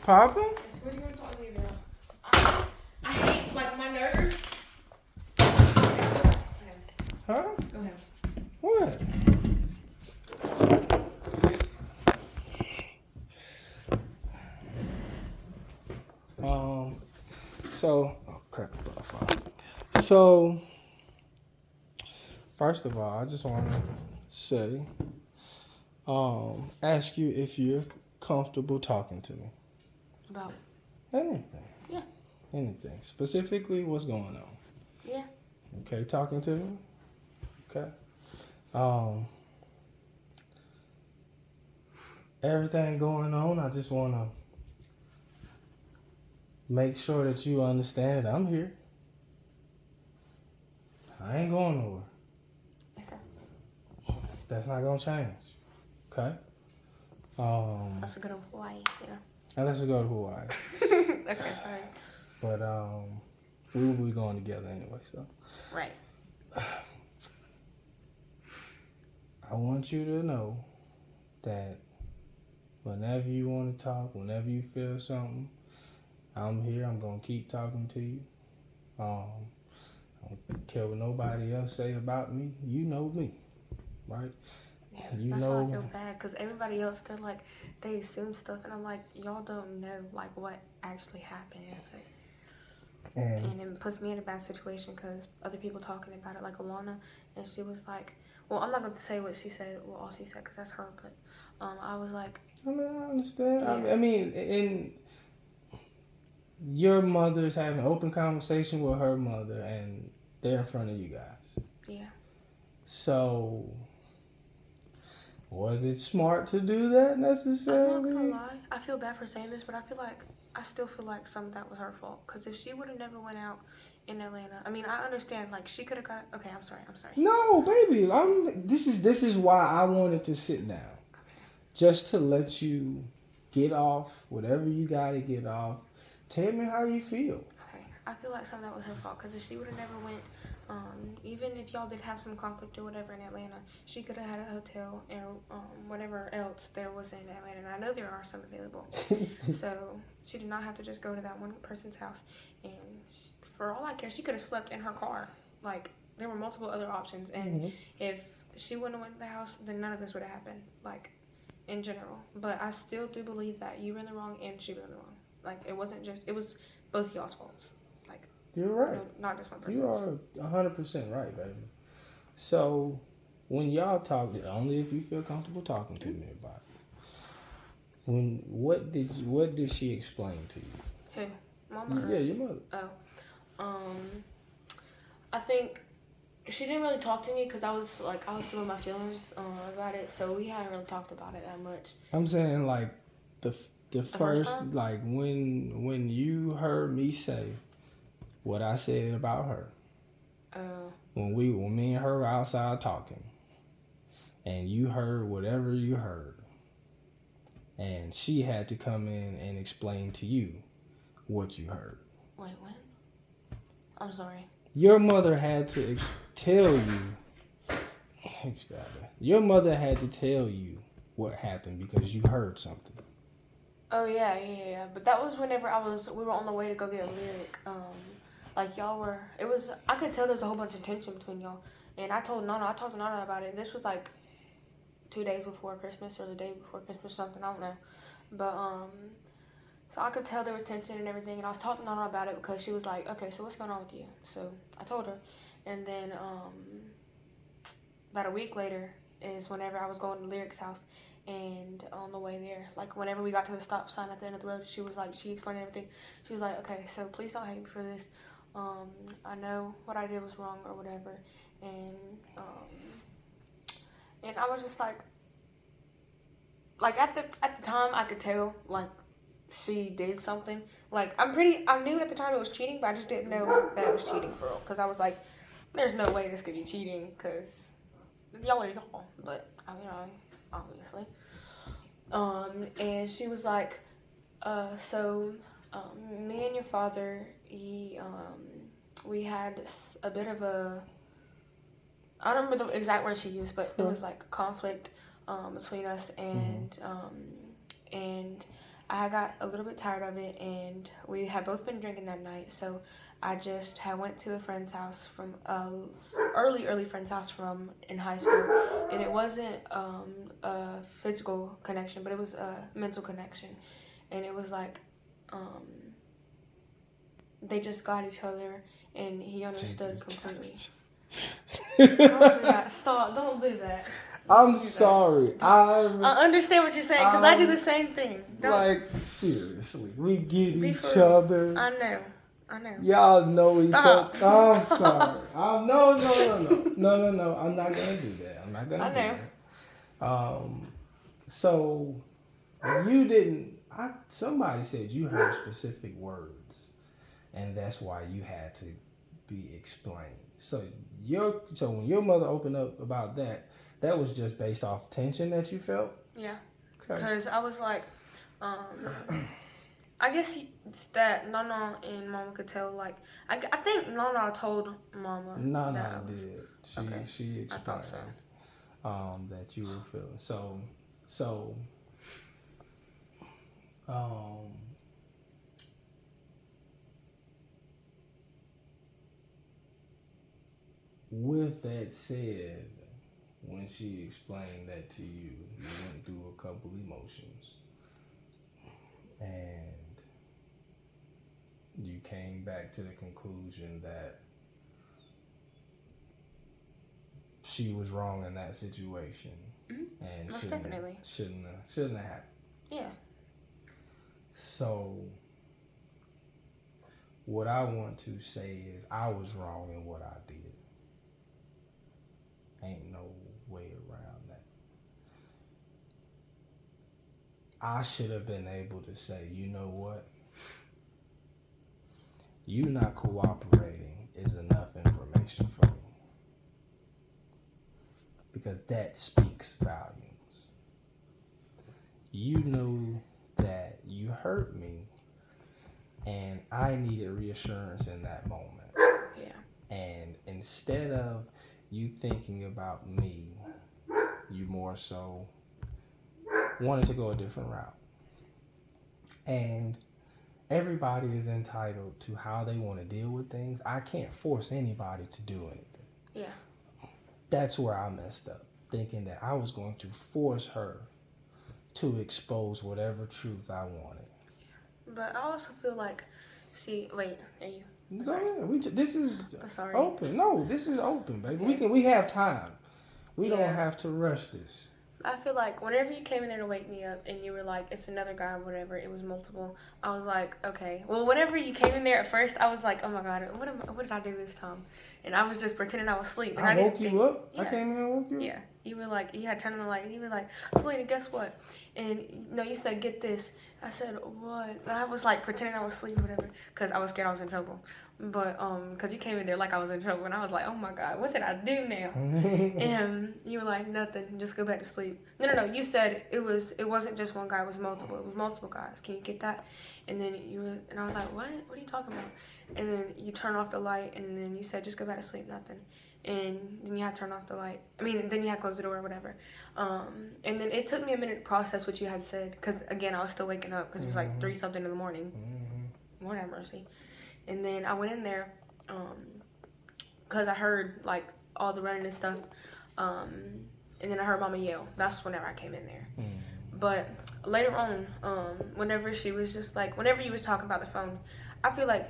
Popping? It's what you were talking about. I hate, like, my nerves. Huh? Go ahead. What? Oh crap, So, first of all, I just want to say, ask you if you're comfortable talking to me. About? Anything. Yeah. Anything. Specifically, what's going on? Yeah. Okay, talking to me? Okay. Um, Everything going on, I just want to make sure that you understand I'm here. I ain't going nowhere. Yes, sir. That's not going to change. Okay? Let's go to Hawaii, you know. Unless we go to Hawaii. Okay, sorry. But we will be going together anyway, so. Right. I want you to know that whenever you want to talk, whenever you feel something, I'm here. I'm going to keep talking to you. I don't care what nobody else say about me. You know me, right? Yeah, You that's know. why I feel bad, because everybody else, they assume stuff, and I'm like, y'all don't know, like, what actually happened yesterday. And it puts me in a bad situation, because other people talking about it, like Alana, and she was like, well, I'm not going to say what she said, well, all she said, because that's her, but I was like, I mean, I understand. Yeah. I mean, in your mother's having an open conversation with her mother, and they're in front of you guys. Yeah. So, was it smart to do that necessarily? I'm not gonna lie. I feel bad for saying this, but I still feel like some of that was her fault. Because if she would have never went out in Atlanta, I mean, I understand. Like, she could have got. Okay, I'm sorry. No, baby. This is why I wanted to sit down, just to let you get off whatever you gotta get off. Tell me how you feel. Okay, I feel like some of that was her fault. Because if she would have never went, even if y'all did have some conflict or whatever in Atlanta, she could have had a hotel and whatever else there was in Atlanta. And I know there are some available. So she did not have to just go to that one person's house. And for all I care, she could have slept in her car. Like, there were multiple other options. And if she wouldn't have went to the house, then none of this would have happened. Like, in general. But I still do believe that you were in the wrong and she was in the wrong. Like, it was both y'all's faults. Like, You're right. Not just one person's. You are 100% right, baby. So, when y'all talk, only if you feel comfortable talking to me about it. What did she explain to you? Who? Mama? Yeah, your mother. Oh. I think she didn't really talk to me because I was still in my feelings about it, so we hadn't really talked about it that much. I'm saying, like, the first like when you heard me say what I said about her. When me and her were outside talking, and you heard whatever you heard, and she had to come in and explain to you what you heard. Wait, what? I'm sorry. Your mother had to tell you. Your mother had to tell you what happened because you heard something. Oh yeah. But that was whenever we were on the way to go get a lyric. Like y'all were. I could tell there was a whole bunch of tension between y'all. And I talked to Nana about it. This was like 2 days before Christmas or the day before Christmas, something, I don't know. But so I could tell there was tension and everything, and I was talking to Nana about it because she was like, okay, so what's going on with you? So I told her, and then about a week later is whenever I was going to Lyric's house, and on the way there, like whenever we got to the stop sign at the end of the road, she explained everything. She was like, okay, so please don't hate me for this. I know what I did was wrong or whatever, and I was just like at the time I could tell like she did something. Like I knew at the time it was cheating, but I just didn't know that it was cheating for real. Cause I was like, there's no way this could be cheating, cause y'all are y'all. But obviously. And she was like, me and your father, we had a bit of a, I don't remember the exact word she used, but it was like conflict between us, and I got a little bit tired of it, and we had both been drinking that night, so I just had went to a friend's house from early friend's house from in high school, and it wasn't a physical connection, but it was a mental connection, and it was like they just got each other, and he understood completely. Don't do that. Stop! Don't do that. I'm sorry. I understand what you're saying because I do the same thing. Like, seriously, we get each other. I know. Y'all know each other. I'm sorry. No. I'm not gonna do that. I know. So you didn't. Somebody said you heard specific words, and that's why you had to be explained. So when your mother opened up about that. That was just based off tension that you felt? Yeah. Because I was like, I guess that Nana and Mama could tell, like, I think Nana told Mama. Nana did. She explained that you were feeling. So, with that said, when she explained that to you, you went through a couple emotions. And you came back to the conclusion that she was wrong in that situation. Mm-hmm. And most definitely. Shouldn't have happened. Yeah. So what I want to say is I was wrong in what I did. Ain't no way around that. I should have been able to say, you know what? You not cooperating is enough information for me. Because that speaks volumes. You know that you hurt me, and I needed reassurance in that moment. Yeah. And instead of you thinking about me, you more so wanted to go a different route. And everybody is entitled to how they want to deal with things. I can't force anybody to do anything. Yeah. That's where I messed up, thinking that I was going to force her to expose whatever truth I wanted. But I also feel like, are you? Go ahead. This is sorry. Open. No, this is open, baby. Okay. We have time. We don't have to rush this. I feel like whenever you came in there to wake me up and you were like, it's another guy or whatever, it was multiple, I was like, okay. Well, whenever you came in there at first, I was like, oh my God, what did I do this time? And I was just pretending I was asleep. And I woke you up? Yeah. I came in and woke you up? Yeah. You were like, you had turned on the light, and you were like, Selena, guess what? And you said, get this. I said, what? And I was like pretending I was asleep or whatever, because I was scared I was in trouble. But, because you came in there like I was in trouble, and I was like, oh my God, what did I do now? And you were like, nothing, just go back to sleep. No, you said it wasn't just one guy, it was multiple. It was multiple guys. Can you get that? And then and I was like, what? What are you talking about? And then you turned off the light, and then you said, just go back to sleep, nothing. And then you had to turn off the light. Then you had to close the door or whatever. And then it took me a minute to process what you had said. Because, again, I was still waking up because it was like 3-something in the morning. Mm-hmm. Lord have mercy. And then I went in there because I heard, like, all the running and stuff. And then I heard Mama yell. That's whenever I came in there. Mm-hmm. But later on, whenever she was just like, whenever you was talking about the phone, I feel like,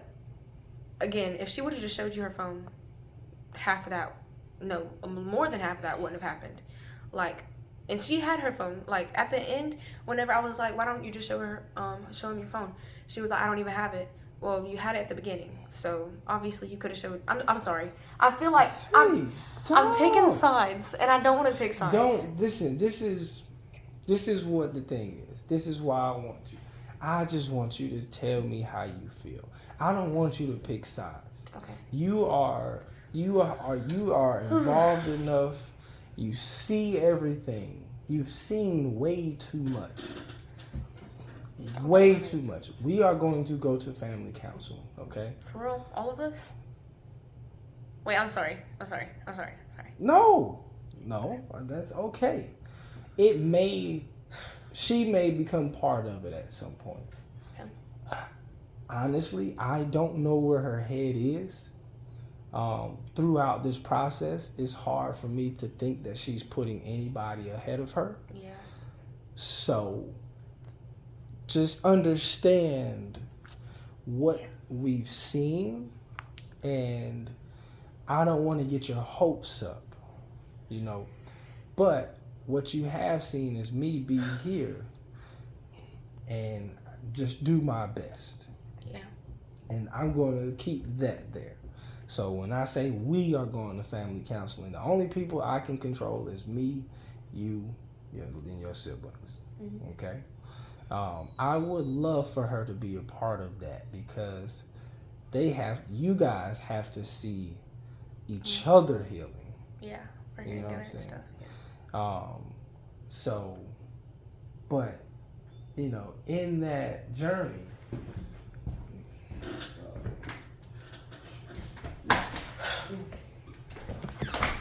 again, if she would have just showed you her phone, more than half of that wouldn't have happened. Like, and she had her phone. Like, at the end, whenever I was like, why don't you just show him your phone? She was like, I don't even have it. Well, you had it at the beginning, so obviously you could have showed. I'm sorry. I feel like I'm picking sides, and I don't want to pick sides. Don't listen. This is what the thing is. This is why I want you. I just want you to tell me how you feel. I don't want you to pick sides. Okay. You are involved enough. You see everything. You've seen way too much. Way too much. We are going to go to family counseling, okay? For real? All of us? Wait, I'm sorry. No, that's okay. It may she may become part of it at some point. Honestly, I don't know where her head is. Throughout this process, it's hard for me to think that she's putting anybody ahead of her. Yeah. So, just understand what we've seen, and I don't want to get your hopes up, you know. But what you have seen is me be here and just do my best. Yeah. And I'm going to keep that there. So when I say we are going to family counseling, the only people I can control is me, you, and your siblings. Mm-hmm. Okay? I would love for her to be a part of that because you guys have to see each other healing. Yeah. Working together and stuff. So, but, in that journey,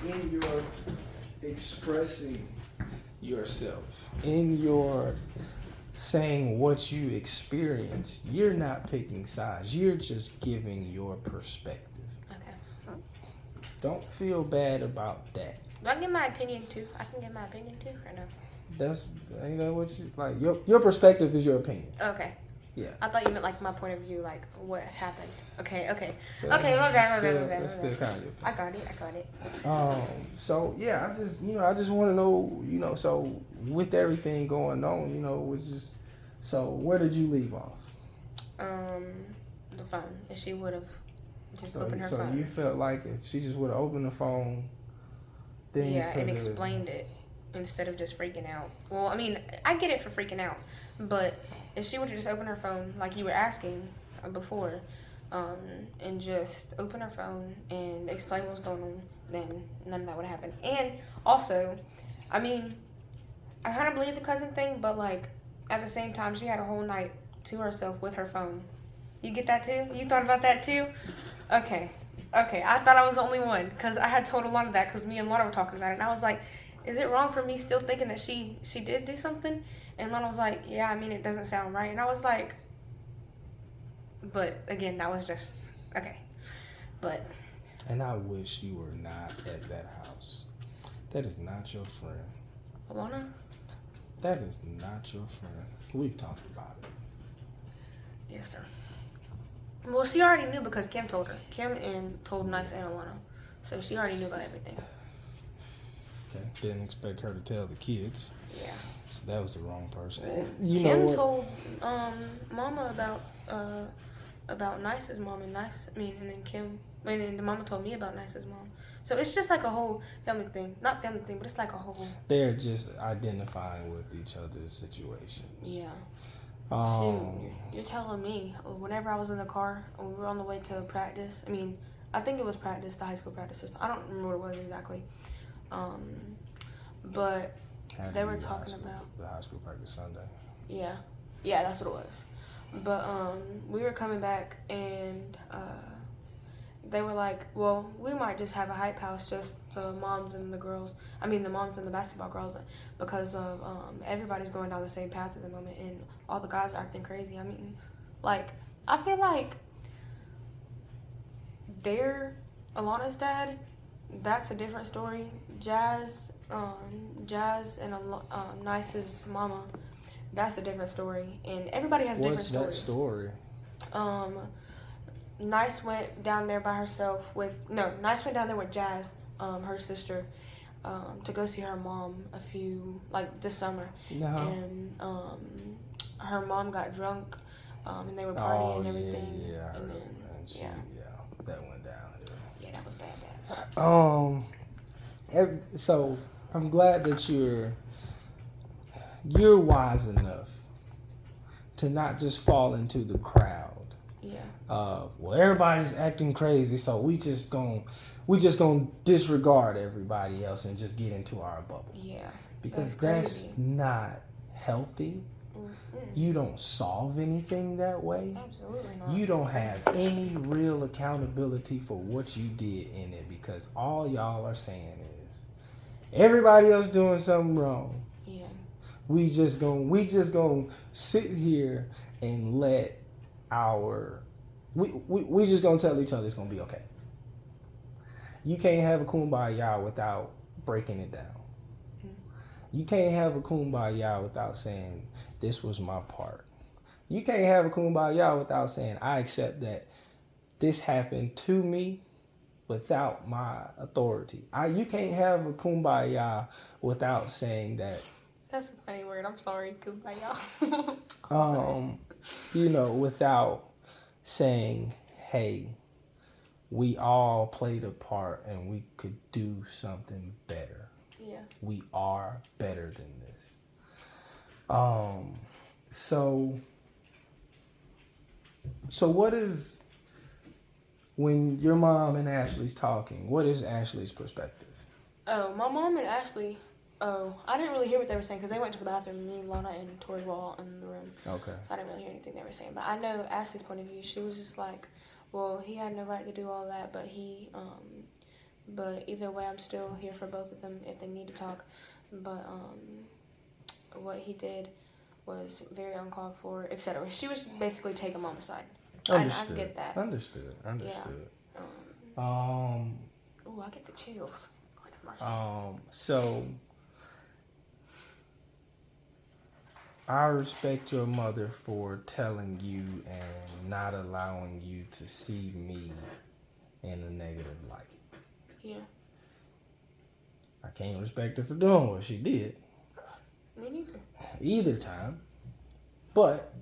in your expressing yourself, in your saying what you experienced, you're not picking sides. You're just giving your perspective. Okay. Don't feel bad about that. Do I give my opinion too? I can give my opinion too, or no? That's what you like. Your perspective is your opinion. Okay. Yeah. I thought you meant like my point of view, like what happened. Okay. My bad. Still kind of. I got it. So yeah, I just want to know, so with everything going on, so where did you leave off? The phone. If she would have just opened her phone. So you felt like if she just would have opened the phone, then and explained it instead of just freaking out. Well, I mean, I get it for freaking out, but if she would have just opened her phone like you were asking before, and just open her phone and explain what was going on, then none of that would happen. And also, I mean, I kind of believe the cousin thing, but like at the same time, she had a whole night to herself with her phone. You get that too? You thought about that too? Okay. I thought I was the only one because I had told Alana that because me and Lana were talking about it, and I was like, is it wrong for me still thinking that she did do something? And Lana was like, yeah, I mean, it doesn't sound right. And I was like, but again, that was just, okay. But. And I wish you were not at that house. That is not your friend. Alana? That is not your friend. We've talked about it. Yes, sir. Well, she already knew because Kim told her. Kim told Nice and Alana. So she already knew about everything. Okay. Didn't expect her to tell the kids. Yeah. So that was the wrong person. Kim told Mama about Nice's mom and then the mama told me about Nice's mom. So it's just like a whole family thing. Not family thing, but it's like a whole. They're just identifying with each other's situations. Yeah. Shoot, you're telling me. Whenever I was in the car, when we were on the way to practice, I think it was practice, the high school practice. I don't remember what it was exactly. But they were talking about the high school practice Sunday. Yeah, that's what it was. But we were coming back and they were like, well, we might just have a hype house, just the moms and the girls. The moms and the basketball girls, because of everybody's going down the same path at the moment, and all the guys are acting crazy. I feel like Alana's dad, that's a different story. Jazz and Nice's mama, that's a different story, and everybody has different stories. What's that story? Nice went down there by herself Nice went down there with Jazz, her sister, to go see her mom this summer. No. And her mom got drunk, and they were partying and everything. Yeah, and then, that went down. Yeah, that was bad. So I'm glad that you're wise enough to not just fall into the crowd. Yeah. Everybody's acting crazy, so we just gonna disregard everybody else and just get into our bubble. Yeah. Because that's not healthy. Mm-mm. You don't solve anything that way. Absolutely not. You don't have any real accountability for what you did in it, because all y'all are saying is everybody else doing something wrong. Yeah. We just gonna sit here and let we just gonna tell each other it's gonna be okay. You can't have a kumbaya without breaking it down. You can't have a kumbaya without saying this was my part. You can't have a kumbaya without saying I accept that this happened to me without my authority. You can't have a kumbaya without saying that. That's a funny word. I'm sorry, kumbaya. Without saying, hey, we all played a part and we could do something better. Yeah. We are better than this. So what is, when your mom and Ashley's talking, what is Ashley's perspective? Oh, my mom and Ashley, I didn't really hear what they were saying because they went to the bathroom. Me, Lana, and Tori were all in the room. Okay. So I didn't really hear anything they were saying. But I know Ashley's point of view. She was just like, well, he had no right to do all that, but but either way, I'm still here for both of them if they need to talk. But what he did was very uncalled for, etc. She was basically taking Mama's side. Understood. I get that. Understood. Yeah. I get the chills. So I respect your mother for telling you and not allowing you to see me in a negative light. Yeah. I can't respect her for doing what she did. Me neither. Either time. But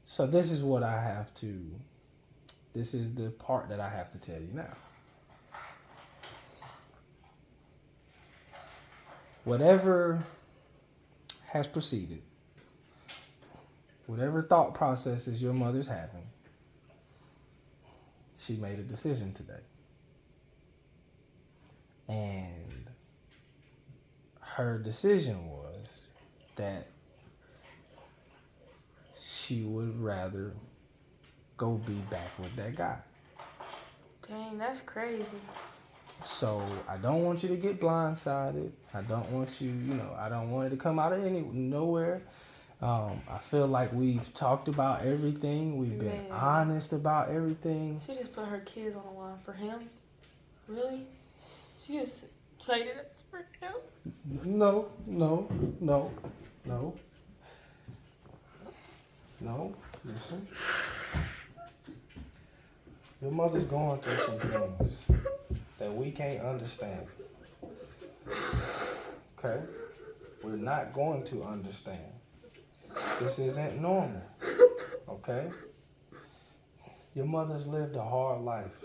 so this is the part that I have to tell you now. Whatever has proceeded, whatever thought processes your mother's having, she made a decision today. And her decision was that she would rather go be back with that guy. Dang, that's crazy. So I don't want you to get blindsided. I don't want you, I don't want it to come out of nowhere. I feel like we've talked about everything. We've been honest about everything. She just put her kids on the line for him? Really? She just traded us for him? No. Listen. Your mother's going through some things that we can't understand. Okay? We're not going to understand. This isn't normal. Okay? Your mother's lived a hard life.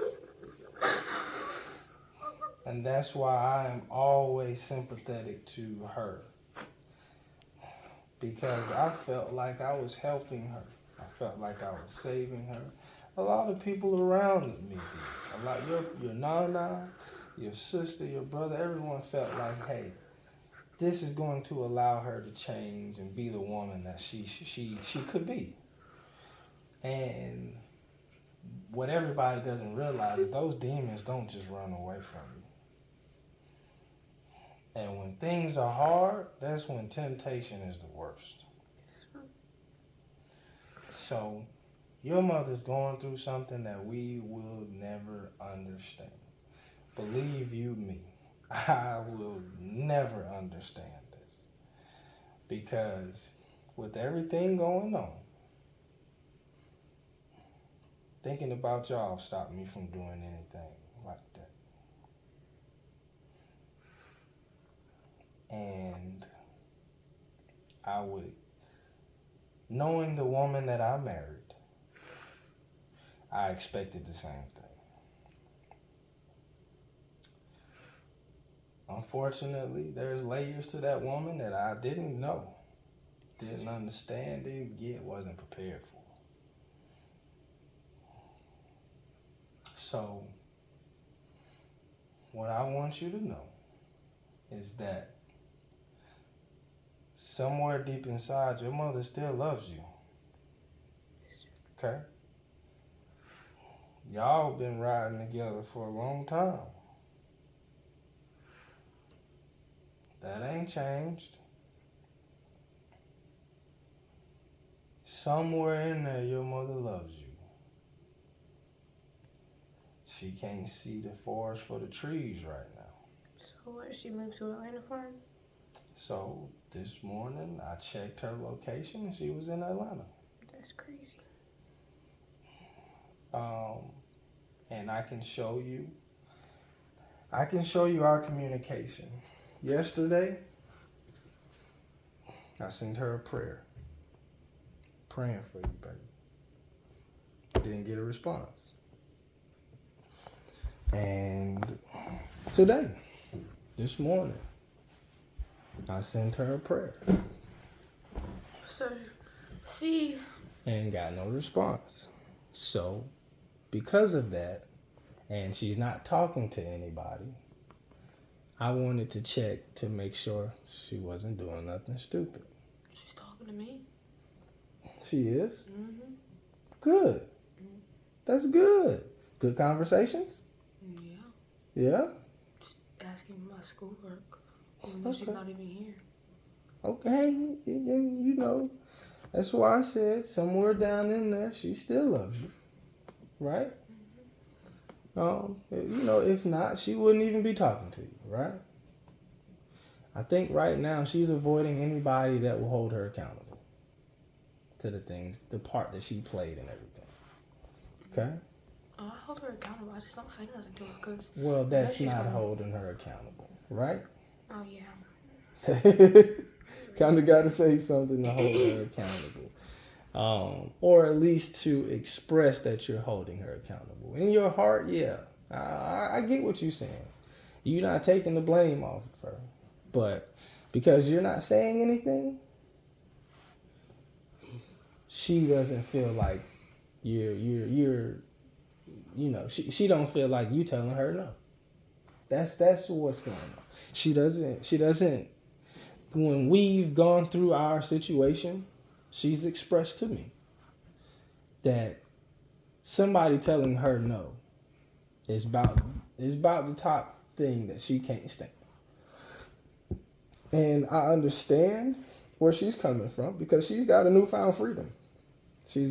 And that's why I am always sympathetic to her. Because I felt like I was helping her. I felt like I was saving her. A lot of people around me did. A lot, your nana, your sister, your brother, everyone felt like, hey, this is going to allow her to change and be the woman that she could be. And what everybody doesn't realize is those demons don't just run away from you. And when things are hard, that's when temptation is the worst. So your mother's going through something that we will never understand. Believe you me, I will never understand this. Because with everything going on, thinking about y'all stopped me from doing anything like that. And I would, knowing the woman that I married, I expected the same thing. Unfortunately, there's layers to that woman that I didn't know, didn't understand, didn't get, wasn't prepared for. So, what I want you to know is that somewhere deep inside, your mother still loves you. Okay? Y'all been riding together for a long time. That ain't changed. Somewhere in there, your mother loves you. She can't see the forest for the trees right now. So what, she moved to Atlanta for him? So this morning, I checked her location and she was in Atlanta. That's crazy. And I can show you our communication. Yesterday, I sent her a prayer. Praying for you, baby. Didn't get a response. And today, this morning, I sent her a prayer. So, she... And got no response. So, because of that, and she's not talking to anybody, I wanted to check to make sure she wasn't doing nothing stupid. She's talking to me. She is? Mm-hmm. Good. Mm-hmm. That's good. Good conversations? Yeah. Yeah? Just asking my schoolwork, even though she's not even here. Okay. You know, that's why I said somewhere down in there, she still loves you. Right? Mm-hmm. You know, if not, she wouldn't even be talking to you, right? I think right now she's avoiding anybody that will hold her accountable to the things, the part that she played in everything. Okay? I hold her accountable. I just don't say nothing to her because... Well, that's not holding her accountable, right? Oh, yeah. Kind of got to say something to hold her accountable. Or at least to express that you're holding her accountable. In your heart, yeah. I get what you're saying. You're not taking the blame off of her. But because you're not saying anything, she doesn't feel like you're she don't feel like you telling her no. That's what's going on. She doesn't when we've gone through our situation, she's expressed to me that somebody telling her no is about the top thing that she can't stand. And I understand where she's coming from because she's got a newfound freedom. She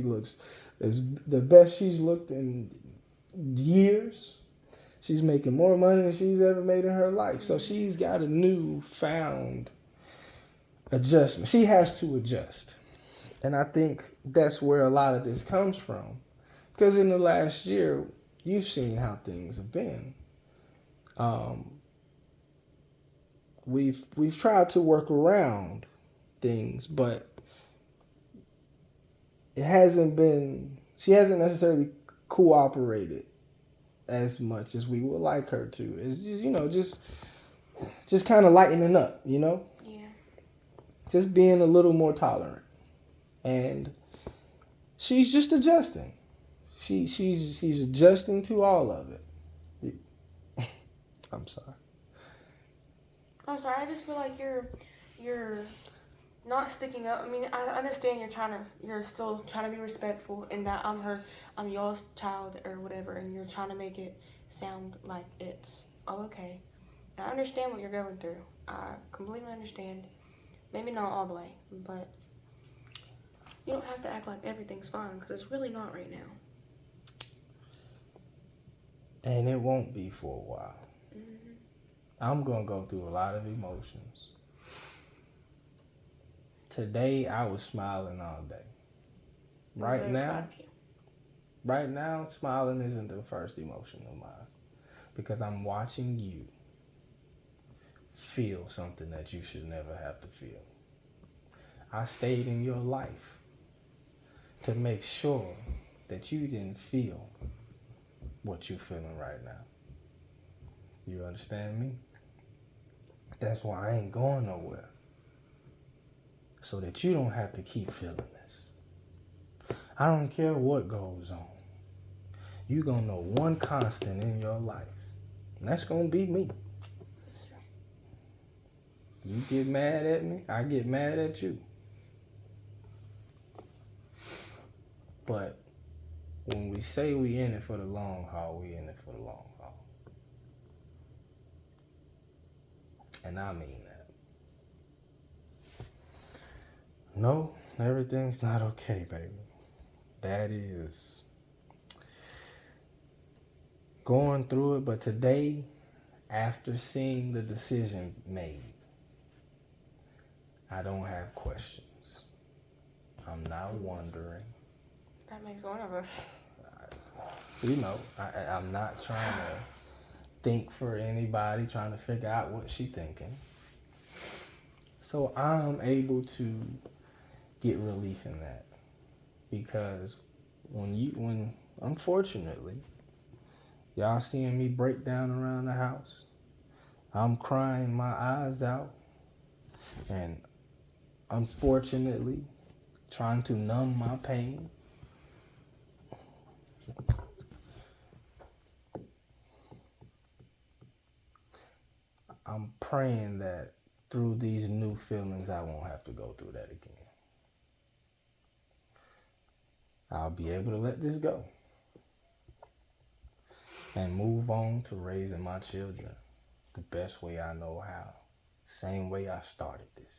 looks as the best she's looked in years. She's making more money than she's ever made in her life. So she's got a newfound adjustment. She has to adjust. And I think that's where a lot of this comes from. Because in the last year, you've seen how things have been. We've tried to work around things, but she hasn't necessarily cooperated as much as we would like her to. It's just kind of lightening up, you know? Yeah. Just being a little more tolerant. And she's just adjusting. She's adjusting to all of it. I'm sorry. I'm sorry. I just feel like you're not sticking up. I mean, I understand you're still trying to be respectful, and that I'm y'all's child or whatever, and you're trying to make it sound like it's all okay. And I understand what you're going through. I completely understand. Maybe not all the way, but you don't have to act like everything's fine because it's really not right now. And it won't be for a while. Mm-hmm. I'm going to go through a lot of emotions. Today, I was smiling all day. Right now, smiling isn't the first emotion of mine. Because I'm watching you feel something that you should never have to feel. I stayed in your life to make sure that you didn't feel what you're feeling right now. You understand me? That's why I ain't going nowhere. So that you don't have to keep feeling this. I don't care what goes on. You're going to know one constant in your life. And that's going to be me. You get mad at me, I get mad at you. But when we say we in it for the long haul, we in it for the long haul. And I mean that. No, everything's not okay, baby. Daddy is going through it, but today, after seeing the decision made, I don't have questions. I'm not wondering. That makes one of us. I'm not trying to think for anybody, trying to figure out what she's thinking. So I'm able to get relief in that. Because when unfortunately, y'all seeing me break down around the house, I'm crying my eyes out, and unfortunately, trying to numb my pain. I'm praying that through these new feelings, I won't have to go through that again. I'll be able to let this go and move on to raising my children the best way I know how. Same way I started this.